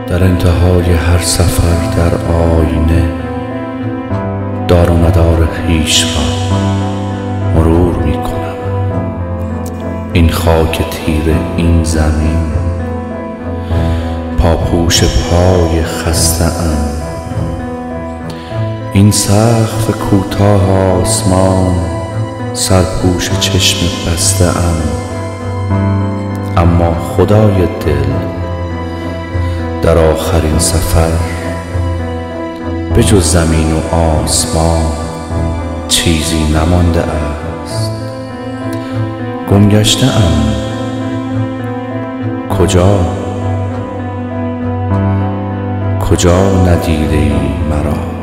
در انتهای هر سفر در آینه دار و ندار خویش را مرور می کنم. این خاک تیره، این زمین، پاپوش پای خسته ام. این سقف کوتاه آسمان، سرپوش چشم بسته ام. اما خدای دل، در آخرین سفر به جز زمین و آسمان چیزی نمانده است. گم گشته ام. کجا ندیده ای مرا؟